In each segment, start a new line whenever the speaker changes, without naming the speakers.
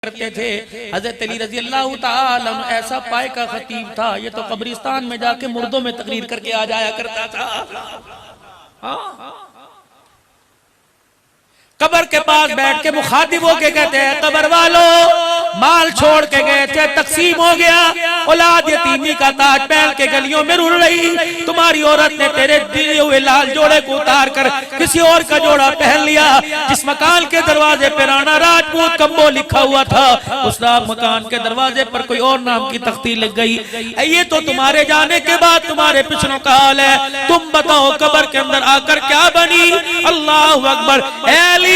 करते थे। हजरत अली रजी अल्लाह ताला अन्हु ऐसा पाए का खतीब था, ये तो कब्रिस्तान में जाके मुर्दों में तकरीर करके आ जाया करता था। कब्र के पास बैठ के मुखातिब होके कहते हैं, कब्र वालों माल छोड़ के गए थे, तकसीम हो गया, औलाद यतीमी का ताज पहन के गलियों में रुल रही, तुम्हारी औरत ने तेरे दिए हुए लाल जोड़े को उतार कर किसी और का जोड़ा पहन लिया। जिस मकान के दरवाजे पर राणा राजपूत कम्बो लिखा हुआ था, उस मकान के दरवाजे पर कोई और नाम की तख्ती लग गई। ये तो तुम्हारे जाने के बाद तुम्हारे पिछड़ों का हाल है। तुम बताओ कब्र के अंदर आकर क्या बनी? अल्लाह अकबर।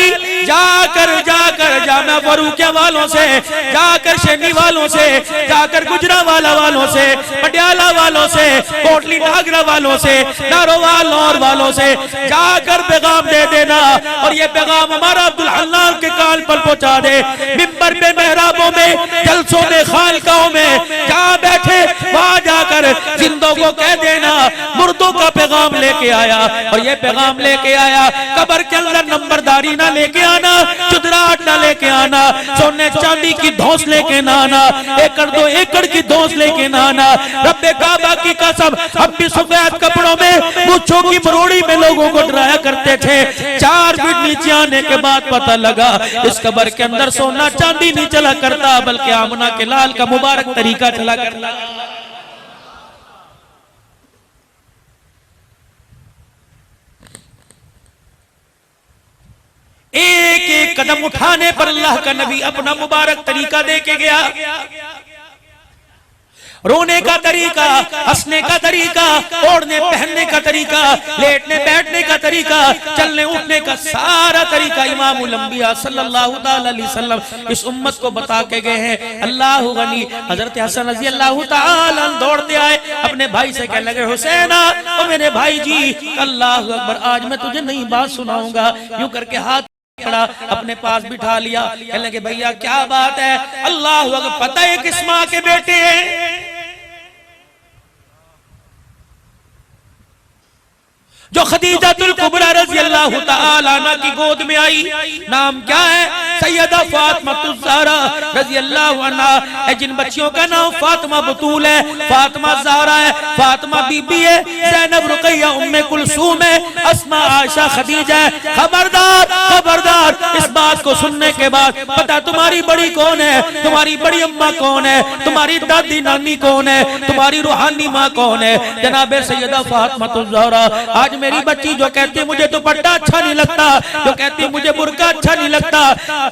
जाकर जाना फरूकिया वालों से, जाकर शेनी वालों से, जाकर गुजरावाला वालों से, पटियाला वालों से, कोटली नागरा वालों से, नारोवाल और वालों से जाकर पैगाम दे देना, और ये पैगाम हमारा अब्दुल हन्नान के कान पर पहुंचा दे। मिंबर पे, मेहराबों में, जलसों में, खानकाओं में जहां बैठे वहां जाकर जिंदों को कह देना मुर्दों का पैगाम लेके आया, और ये पैगाम लेके आया। कब्र के अंदर नंबरदारी ना लेके आना, चुदराट ना लेके आना, सोने चांदी की धौंस लेके ना आना, 1-2 एकड़ की धौंस लेके ना आना। रब्बे काबा की कसम, हम भी सफेद कपड़ों में मूंछों की मरोड़ी में लोगों को डराया करते थे। 4 फीट नीचे आने के बाद पता लगा इस कब्र के अंदर सोना चांदी नहीं चला करता, बल्कि आमना के लाल का मुबारक तरीका चला करता। एक एक कदम उठाने पर अल्लाह का नबी अपना मुबारक तरीका दे के गया। रोने का तरीका, हंसने का तरीका, ओढ़ने पहनने का तरीका, लेटने बैठने का तरीका, चलने उठने का सारा तरीका इमामुल अंबिया सल्लल्लाहु अलैहि वसल्लम इस उम्मत को बता के गए हैं। अल्लाह गनी। हजरत हसन रजी अल्लाह ताला दौड़ते आए, अपने भाई से कहने लगे, हुसैना ओ मेरे भाई जी, अल्लाह अकबर, आज मैं तुझे नई बात सुनाऊंगा। यूं करके हाथ अपने पास बिठा लिया, कहने लगे, भैया क्या बात है? अल्लाह अकबर, पता है किस माँ के बेटे हैं जो खदीजातुल कुबरा रज़ी अल्लाह ताला अन्हा की गोद में आई? नाम क्या है? सैयदा फातिमा ज़हरा रज़ी अल्लाह अन्हा। जिन बच्चियों का नाम फातिमा बतूल है, फातिमा ज़हरा है, फातिमा बीबी है, ज़ैनब, रुक़ैया, उम्मे कुलसूम है, अस्मा, आयशा, खदीजा है। खबरदार खबरदार, इस बात को सुनने के बाद पता तुम्हारी बड़ी कौन है, तुम्हारी बड़ी अम्मा कौन है, तुम्हारी दादी नानी कौन है, तुम्हारी रूहानी माँ कौन है? जनाबे सैयदा फातिमा ज़हरा। आज मेरी बच्ची जो कहती है मुझे दुपट्टा अच्छा नहीं लगता, जो कहती है मुझे बुर्का अच्छा नहीं लगता,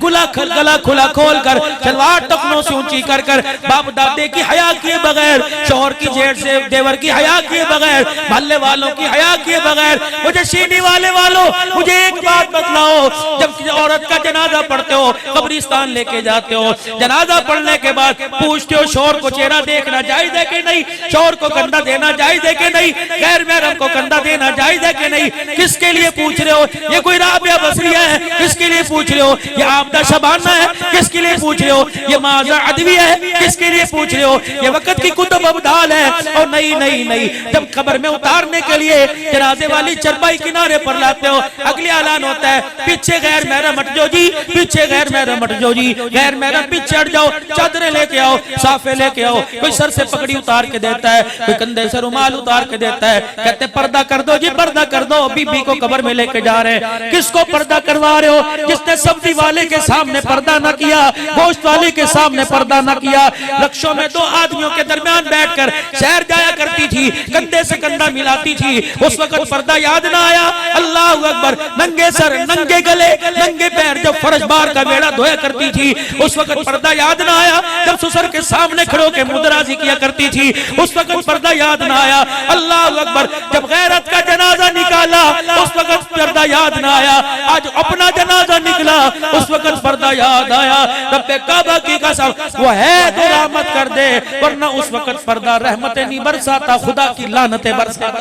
गला खुला खोल कर, सलवार टखनों से ऊंची कर कर, बाप दादे की हया किए बगैर, शौहर की जेठ से देवर की हया किए बगैर, मोहल्ले वालों की हया किए बगैर, मुझे सीने वाले वालों मुझे एक बात बतलाओ, जब औरत का जनाजा पढ़ते हो, कब्रिस्तान लेके जाते हो, जनाजा पढ़ने के बाद पूछते हो शौहर को चेहरा देखना जायज है कि नहीं, शौहर को कंधा देना जायज है कि नहीं, गैर महरम को कंधा देना जायज है कि नहीं? किसके लिए पूछ रहे हो? ये कोई राबिया बसरिया है? किसके लिए पूछ रहे हो? ये आपदा शबाना है? किसके लिए पूछ रहे हो? ये माजा अदविया है? किसके लिए पूछ रहे हो? ये वक्त की कुतुब अब्दाल है। और नहीं नहीं नहीं, जब कब्र में उतारने के लिए जनाजे वाली चरपाई किनारे पर लाते हो, अगले ऐलान होता है, पीछे गैर महरम हट जाओ जी, पीछे गैर महरम हट जाओ जी, गैर महरम पीछे हट जाओ, चादरें लेके आओ, साफे लेके आओ। कोई सर से पगड़ी उतार के देता है, कोई कंधे से रुमाल उतार के देता है, कहते पर्दा कर दो जी, पर्दा कर दो, बीबी को कब्र में लेके जा रहे हैं। किसको पर्दा करवा रहे हो? जिसने सब्जी वाले के सामने पर्दा न किया, गोश्त वाले के सामने पर्दा न किया, रक्षों में 2 आदमियों के दरमियान बैठकर शहर जाया करती थी, कंधे से कंधा मिलाती थी, उस वक्त पर्दा याद ना आया? अल्लाह अकबर। नंगे सर, नंगे गले, नंगे पैर जब फर्श बार का बेड़ा धोया करती थी, उस वक्त पर्दा याद ना आया? जब ससुर के सामने खड़ो के मुदराजी किया करती थी, उस वक्त पर्दा याद ना आया? अल्लाह अकबर। जब गैरत का जनाजा निकाला, उस वक्त पर्दा याद ना आया? आज अपना जनाजा निकला, उस वक्त पर्दा याद आया? रब्बे काबा की कसम, वो है तो रहमत कर दे, वरना उस वक्त पर्दा रहमतें नहीं बरसाता, खुदा की लानतें बरसाता।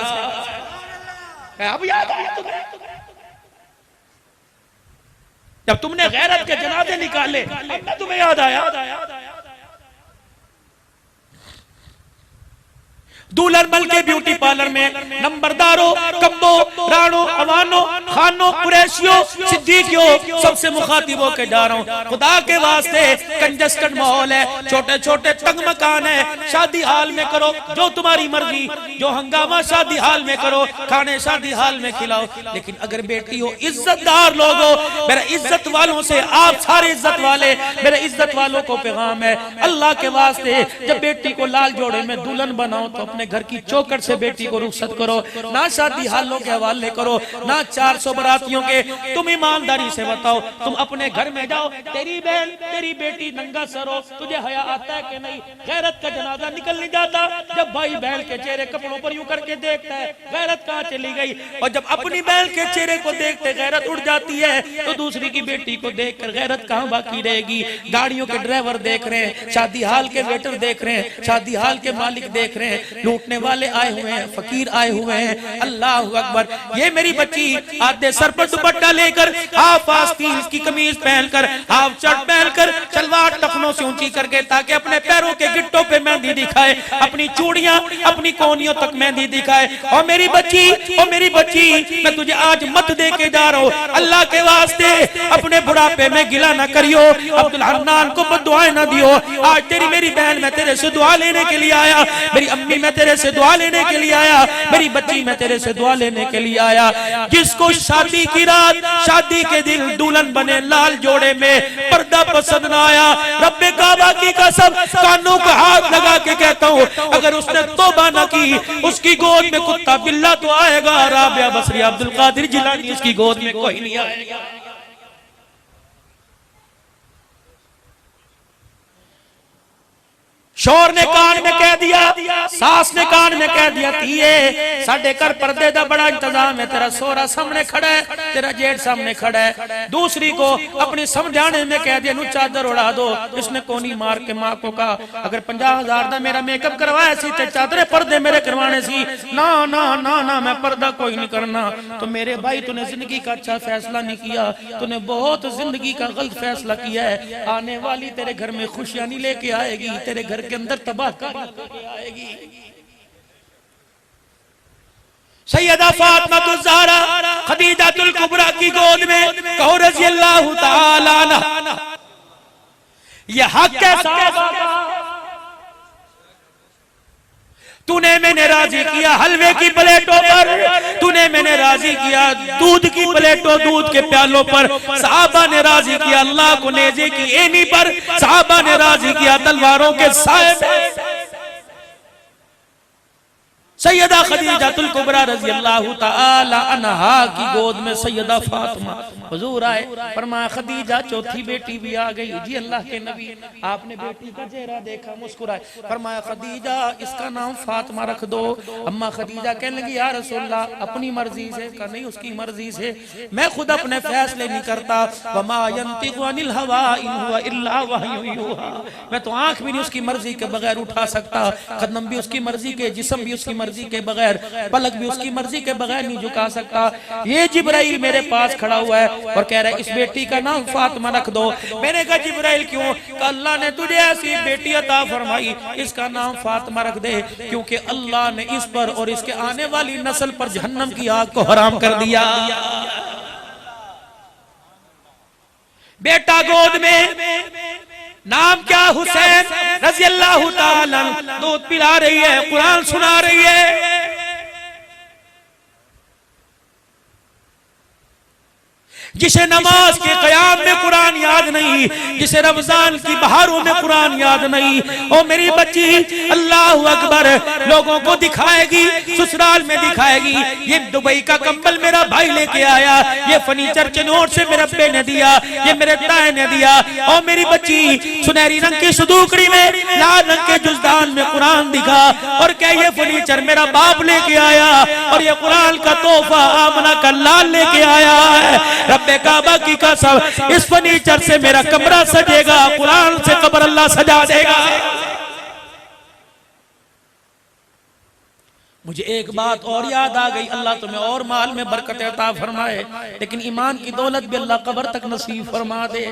अब याद आया तुम्हें? जब तुमने गैरत के जनाजे निकाले, अब तुम्हें याद आया? दूल्हन बल के ब्यूटी पार्लर में नंबरदारों, कब्बो, राणो, अवानो, खानो, कुरैशियों, सिद्दीकियों सबसे मुखातिबों के जा रहा हूं। खुदा के वास्ते कंजस्टेड माहौल है, छोटे छोटे तंग मकान है, शादी हाल में करो जो तुम्हारी मर्जी, जो हंगामा शादी हाल में करो, खाने शादी हाल में खिलाओ। लेकिन अगर बेटी हो, इज्जतदार लोग हो, मेरे इज्जत वालों से, आप सारे इज्जत वाले मेरे इज्जत वालों को पैगाम है, अल्लाह के वास्ते जब बेटी को लाल जोड़े में दुल्हन बनाओ तो अपने घर की चौखट से बेटी को रुखसत करो, ना शादी हालों के हवाले करो, ना 400 बरातियों के। तुम ईमानदारी से बताओ, तुम अपने घर में जाओ, तेरी बहन तेरी बेटी नंगा सर हो, तुझे हया आता है कि नहीं? गैरत का जनाजा निकल नहीं जाता जब भाई बहन के चेहरे कपड़ों पर यूं करके देखता है, गैरत कहाँ चली गई? और जब अपनी बहन के चेहरे को देखते गैरत उड़ जाती है तो दूसरी की बेटी को देखकर गैरत कहाँ बाकी रहेगी? गाड़ियों के ड्राइवर देख रहे हैं, शादी हाल के वेटर देख रहे हैं, शादी हाल के मालिक देख रहे हैं, लूटने वाले आए हुए हैं, फकीर आए हुए हैं। अल्लाह अकबर। ये मेरी बच्ची आधे सर पर दुपट्टा लेकर, हाफ आस्तीन की कमीज पहनकर, हाफ शर्ट पहनकर, सलवार टखनों से ऊंची करके, ताकि अपने पैरों के गिट्टों पे मेहंदी दिखाए, अपनी चूड़ियां अपनी कोहनियों तक मेहंदी दिखाए। और मेरी बच्ची, और मेरी बच्ची, मैं तुझे आज मत दे के जा रहा हूं, अल्लाह के वास्ते अपने बुढ़ापे में गिला ना करियो, अब्दुल हन्नान को बद्दुआएं ना दियो। आज तेरी मेरी बहन मैं तेरे से दुआ लेने के लिए आया, मेरी अम्मी मैं तेरे से दुआ लेने के लिए आया, मेरी बच्ची मैं तेरे से दुआ लेने के लिए आया। जिसको शादी की रात, शादी के दिन दुल्हन बने लाल जोड़े में पर्दा पसंद ना आया, रब्बे काबा की कसम, कानों को हाथ लगा के कहता हूँ, अगर उसने तौबा न की, उसकी गोद में कुत्ता बिल्ला तो आएगा। राबिया बसरी, अब्दुल कादिर जिलानी, इसकी गोद में कोई नहीं आएगा। शोर ने कान में कह दिया, सास ने कान में कह दिया, तीए साडे घर पर्दे दा बड़ा इंतजाम है, तेरा सोहरा सामने खड़ा है, तेरा जेठ सामने खड़ा है। दूसरी को अपनी समझाने में कह दिया, नु चादर उड़ा दो। इसने कोनी मार के मां को कहा, अगर 50,000 दा मेरा मेकअप करवाया सी ते चादरे पर्दे मेरे करवाने सी। ना ना ना ना, मैं पर्दा कोई नहीं करना। तो मेरे भाई, तूने जिंदगी का अच्छा फैसला नहीं किया, तूने बहुत जिंदगी का गलत फैसला किया है। आने वाली तेरे घर में खुशियां नहीं लेके आएगी, तेरे घर के अंदर तबाहकारी लेके आएगी। सैयदा फातिमा ज़हरा खदीजातुल कुबरा की गोद में कहो रज़ी अल्लाह तआला अन्हा, ये हक है साहबा का। तूने मैंने राजी किया हलवे की प्लेटों पर, तूने मैंने राजी किया दूध की प्लेटों, दूध के प्यालों पर। साहबा ने राजी किया अल्लाह को नेज़े की एनी पर, साहबा ने राजी किया तलवारों के साए में। सैयदा खदीजातुल कुबरा रज़ी अल्लाह तआला अन्हा की गोद में सैयदा फातिमा हुजूर आए, फरमाया खदीजा चौथी बेटी भी आ गई। जी अल्लाह के नबी, आपने बेटी का चेहरा देखा, मुस्कुराए, फरमाया खदीजा इसका नाम फातिमा रख दो। अम्मा खदीजा कहने लगी, या रसूलल्लाह अपनी मर्जी से? कहा नहीं, उसकी मर्जी से, मैं खुद अपने फैसले नहीं करता। वमा यंतिकु अनिल हवा इन हुवा इल्ला वह्युन यूहा, मैं तो आंख भी नहीं उसकी मर्जी के बगैर उठा सकता, कदम भी उसकी मर्जी के, जिस्म भी उसकी मर्जी के बगैर, पलक भी उसकी मर्जी के बगैर नहीं झुका सकता। ये जिब्राइल मेरे पास खड़ा हुआ है और कह रहा है इस बेटी का नाम फातिमा रख दो। मैंने कहा जिब्राइल क्यों? अल्लाह ने तुझे ऐसी बेटी अता फरमाई, इसका नाम फातिमा रख दे, क्योंकि अल्लाह ने इस पर और इसके आने वाली नस्ल पर जहन्नम की आग को हराम कर दिया। बेटा गोद में, नाम क्या? हुसैन रज़ी अल्लाह तआला, दूध पिला रही है, कुरान सुना रही है। जिसे नमाज के क़याम में कुरान याद नहीं, जिसे रमजान की बहारों में कुरान याद नहीं, ओ मेरी बच्ची अल्लाह अकबर, लोगों को दिखाएगी, ससुराल में दिखाएगी। ये दुबई का कंबल मेरा भाई लेके आया, ये फर्नीचर चिनौट से मेरे अब्बे ने दिया, ये मेरे ताए ने दिया। ओ मेरी बच्ची सुनहरी रंग की सुदूकड़ी में लाल रंग के जुज़दान में कुरान दिखा और क्या ये फर्नीचर मेरा बाप लेके आया और ये कुरान का तोहफा आमना का लाल लेके आया है। रब्बे काबा की कसम, इस फर्नीचर से मेरा कमरा सजेगा, कुरान से कब्र अल्लाह सजा देगा। मुझे एक बात और याद आ गई, अल्लाह तुम्हें और माल में बरकत अता फरमाए, लेकिन ईमान की दौलत भी अल्लाह कब्र तक नसीब फरमा दे।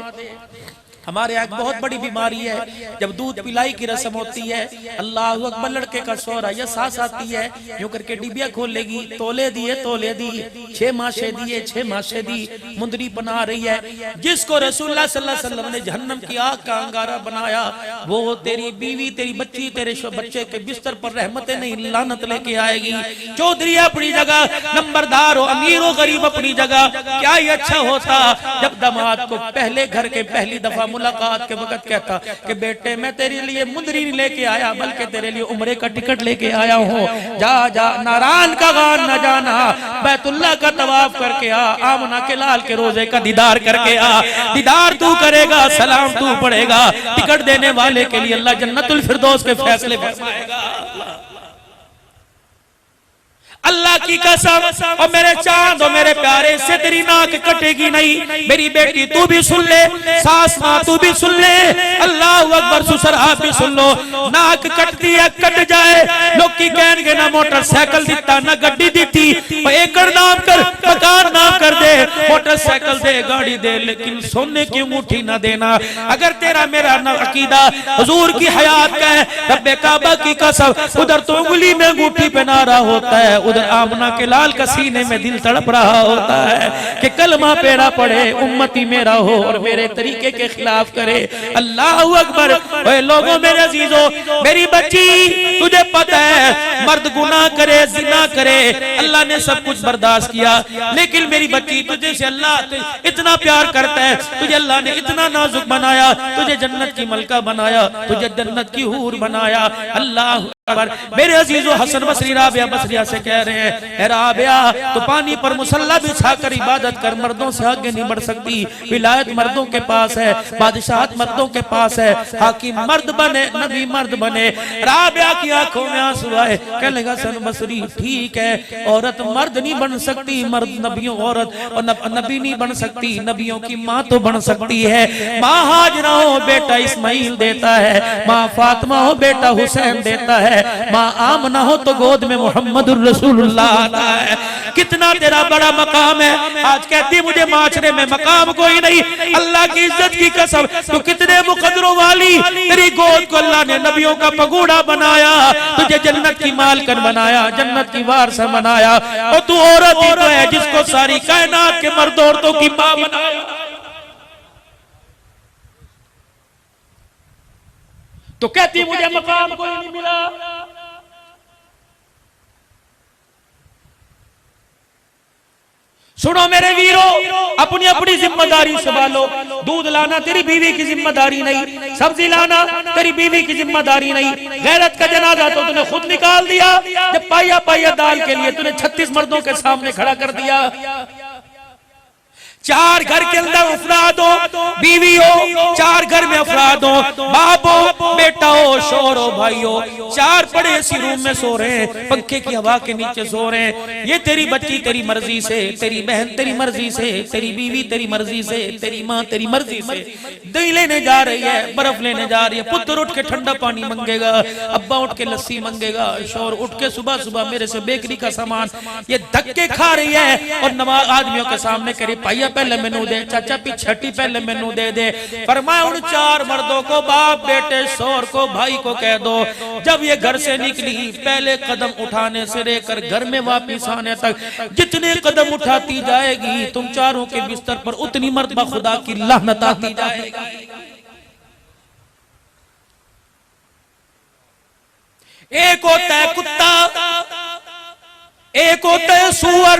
हमारे यहाँ एक बहुत बड़ी बीमारी है, जब दूध पिलाई की रस्म होती है, अल्लाह अकबर, लड़के का शोहरा या सास आती है, यूं करके डिबिया खोल लेगी, तोले दी 6 माशे दिए, 6 माशे दी, मुंदरी बना रही है। जिसको रसूलुल्लाह सल्लल्लाहु अलैहि वसल्लम ने जहन्नम की आग का अंगारा बनाया, वो तेरी बीवी, तेरी बच्ची, तेरे बच्चे के बिस्तर पर रहमतें नहीं लानत लेके आएगी। चौधरी अपनी जगह, नंबरदार हो, अमीर हो, गरीब अपनी जगह, क्या ही अच्छा होता जब दामाद को पहले घर के पहली दफा मुलाकात के वक्त कहता कि बेटे मैं तेरे लिए मुंदरी नहीं लेके आया, बल्कि तेरे लिए उम्रे का टिकट लेके आया हूँ, जा जा नारायण का गान न जाना, बैतुल्लाह का तवाफ करके आ, आमना के लाल के रोजे का दीदार करके आ। दीदार तू करेगा, सलाम तू पढ़ेगा, टिकट देने वाले के लिए अल्लाह जन्नतुल फिरदौस के फैसले फरमाएगा। अल्लाह की कसम, और मेरे चांद और मेरे प्यारे, से तेरी नाक कटेगी नहीं। मेरी बेटी तू भी सुन ले, सास माँ तू भी सुन ले, अल्लाह अकबर, ससुर आप भी सुन लो। नाक कटती है, कट जाए, लोग की कहेंगे ना मोटरसाइकिल दिता ना गड्डी दी, एकड़ नाम कर, मकान नाम कर दे, मोटरसाइकिल दे, गाड़ी दे, लेकिन सोने की अंगूठी ना देना। अगर तेरा मेरा न अकीदा हुजूर की हयात का है, रब्बे काबा की कसम, उधर तो उंगली में अंगूठी पहना रहा होता है, उधर आमना के लाल का सीने में दिल तड़प रहा होता है कि कलमा पेड़ा पड़े, उम्मती मेरा हो और मेरे तरीके के खिलाफ करे। अल्लाह अकबर। ओए लोगों, मेरे अजीजों, मेरी बच्ची, तुझे पता है मर्द गुनाह करे, जिना करे, अल्लाह ने सब कुछ बर्दाश्त किया, लेकिन मेरी बच्ची, तुझे से अल्लाह इतना प्यार करता है, तुझे अल्लाह ने इतना नाजुक बनाया, तुझे जन्नत की मलका बनाया, तुझे जन्नत की हूर बनाया। अल्लाह मेरे अजीजों, हसन बसरी राबिया बसरिया से कह रहे हैं, राबिया तो पानी पर मुसल्ला बिछाकर इबादत कर, मर्दों से आगे नहीं बढ़ सकती। विलायत मर्दों के पास है, बादशाहत मर्दों के पास है, हाकिम मर्द बने, नबी मर्द बने। राबिया की आंखों में आंसू आए, कहने लगा हसन बसरी ठीक है, औरत मर्द नहीं बन सकती, मर्द नबियों, औरत और नबी नहीं बन सकती, नबियों की माँ तो बन सकती है। माँ हाजरा हो बेटा इस्माइल देता है, माँ फातिमा हो बेटा हुसैन देता है, माँ आमना हो तो गोद में मोहम्मदुर रसूलुल्लाह आता है। कितना तेरा बड़ा मकाम है, आज कहती मुझे माशरे में मकाम कोई नहीं, अल्लाह की इज्जत की कसम, तो कितने मुकद्दरों वाली तेरी गोद को अल्लाह ने नबियों का पगोड़ा बनाया, तुझे जन्नत की मालकन बनाया, जन्नत की वारसा बनाया, और तू औरत ही तो है जिसको सारी कायनात के मर्द औरतों की माँ बनाया। तो कहती मुझे मकाम कोई नहीं मिला। सुनो मेरे वीरों, अपनी अपनी जिम्मेदारी संभालो। दूध लाना तेरी बीवी की जिम्मेदारी नहीं, सब्जी लाना तेरी बीवी की जिम्मेदारी नहीं। गैरत का जनाजा तो तूने खुद निकाल दिया, जब पाया पाया दाल के लिए तूने 36 मर्दों के सामने खड़ा कर दिया। 4 घर के अंदर अफराद हो, बीवी हो, 4 घर में अफराद हो, बाप हो, बेटा हो, शोहर हो, भाई हो, 4 बड़े इसी रूम में सो रहे हैं, पंखे की हवा के नीचे सो रहे हैं। ये तेरी बच्ची तेरी मर्जी से, तेरी बहन तेरी मर्जी से, तेरी बीवी तेरी मर्जी से, तेरी माँ तेरी मर्जी से दही लेने जा रही है, बर्फ लेने जा रही है। पुत्र उठ के ठंडा पानी मांगेगा, अब्बा उठ के लस्सी मांगेगा, शोहर उठ के सुबह सुबह मेरे से बेकरी का सामान। ये धक्के खा रही है और नवाज आदमियों के सामने करे पाइया पहले मेनू दे, चाचा पिछटी पहले मेनू दे दे। फरमाया उन 4 मर्दों को, बाप बेटे शोहर को भाई को कह दो, जब ये घर से निकली पहले कदम उठाने से लेकर घर में वापिस आने तक जितने कदम उठाती जाएगी, तुम चारों के बिस्तर पर उतनी मर्तबा खुदा की लानत आती जाएगी। एक होता है कुत्ता, एक होता है सूअर।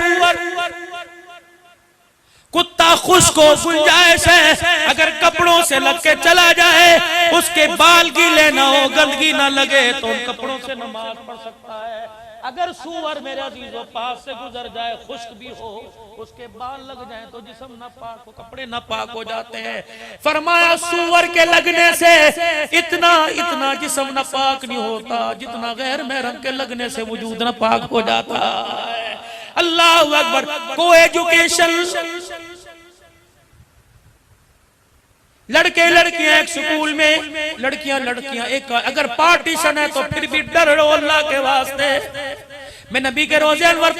कुत्ता खुश को गुंजाइश है, अगर कपड़ों से लग के चला जाए, उसके बाल गीले ना हो, गंदगी ना लगे, तो उन कपड़ों से नमाज पढ़ सकता है। अगर सूअर मेरे अजीजों पास से गुजर जाए, खुश्क भी हो, उसके बाल लग जाए तो जिस्म नापाक हो, कपड़े नापाक हो जाते हैं। फरमाया सूअर के लगने से इतना इतना जिस्म नापाक नहीं होता जितना गैर महरम के लगने से वजूद नापाक हो जाता है। अल्लाह अकबर। को एजुकेशन, लड़के लड़कियां एक स्कूल में, लड़कियां लड़कियां एक, अगर पार्टीशन है तो फिर भी डर लो अल्लाह के वास्ते। मैं नबी के रोज़े अनवर